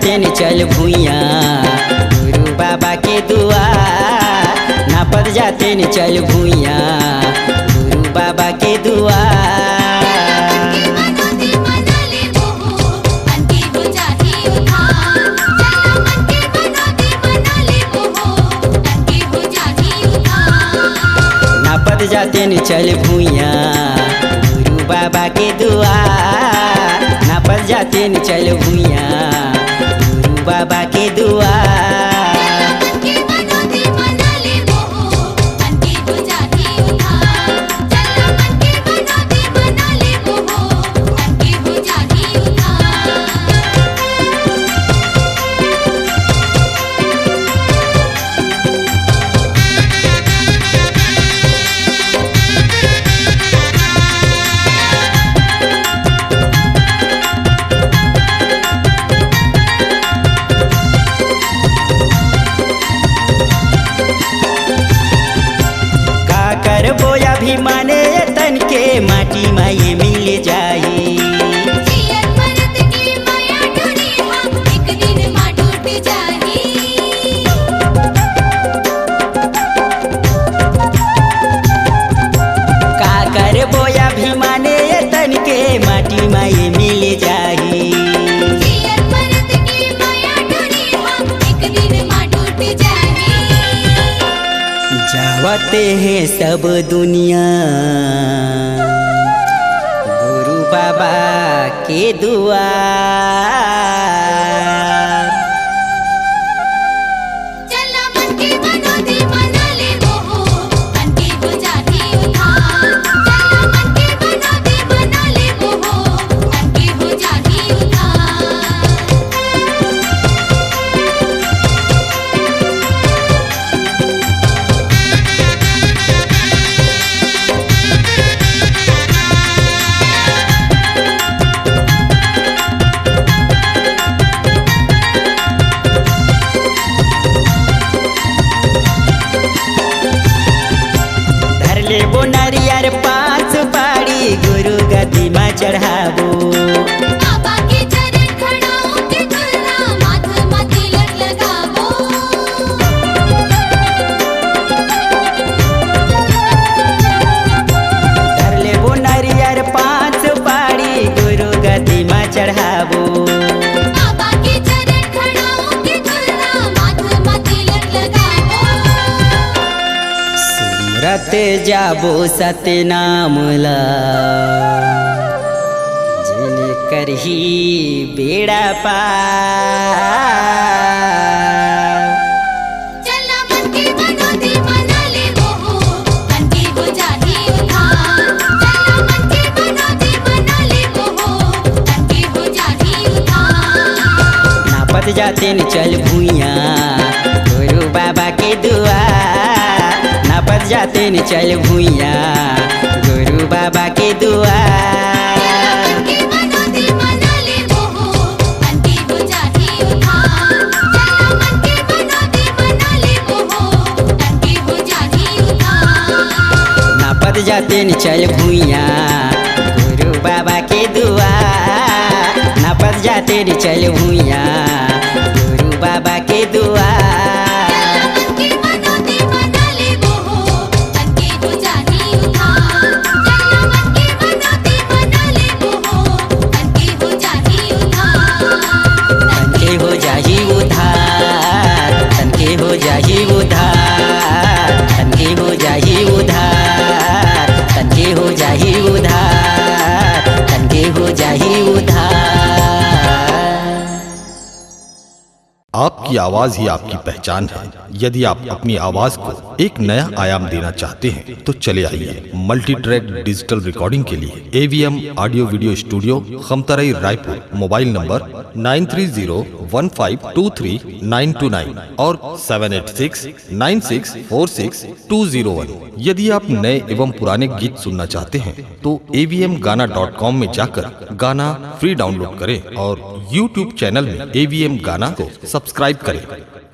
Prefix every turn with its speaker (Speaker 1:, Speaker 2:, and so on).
Speaker 1: जाते न चल भुइया गुरु बाबा के दुआर। नापत जाते न चल भुइया गुरु बाबा के दुआर। नापत जाते न चल भुइया गुरु बाबा के दुआर। नापत जाते न चल भुइया गुरु बाबा के दुआर। बोया भी माने तन के माटी माये मिल जाई। का कर बोया भी माने तन के माटी माये मिल जाई। जावते हैं सब दुनिया गुरु बाबा के दुआर। लेबो नारियर पाँच पाड़ी गुरु गद्दी में चढ़ाबो।
Speaker 2: बाबा के चरण खड़ाओ के गुरना माथ में तिलक लगाबो।
Speaker 1: धर लेबो नारियर पाँच पाड़ी गुरु गद्दी में चढ़ाबो।
Speaker 2: बाबा के चरण खड़ाओ के गुरना माथ में तिलक लगाबो।
Speaker 1: रत जाबो सतनाम ला जिन करही बेड़ा पार।
Speaker 2: चला मन के मनोती मना ले वो मन के हो जाही उधार। चला मन के मनोती मना ले वो मन के हो जाही उधार।
Speaker 1: नापत जाते न चल भुइया गुरु बाबा के दुआर। नापत जाते न चल भुइया गुरु बाबा के दुआर। नापत जाते न चल भुइया गुरु बाबा के दुआर। नापत जाते न चल भुइया गुरु बाबा के दुआर। हो जाही उधार तन के हो जाही उधार। तन के हो जाही उधार तन के हो जाही उधार। तन के हो जाही उधार।
Speaker 3: आपकी आवाज ही आपकी पहचान है। यदि आप अपनी आवाज को एक नया आयाम देना चाहते हैं तो चले आइए मल्टी ट्रैक डिजिटल रिकॉर्डिंग के लिए AVM audio video studio Khamtarai Raipur. Mobile number 9301523929 और 7869646201। यदि आप नए एवं पुराने गीत सुनना चाहते हैं तो avmgana.com में जाकर गाना फ्री डाउनलोड करें और YouTube चैनल में AVM गाना को सब्सक्राइब करें।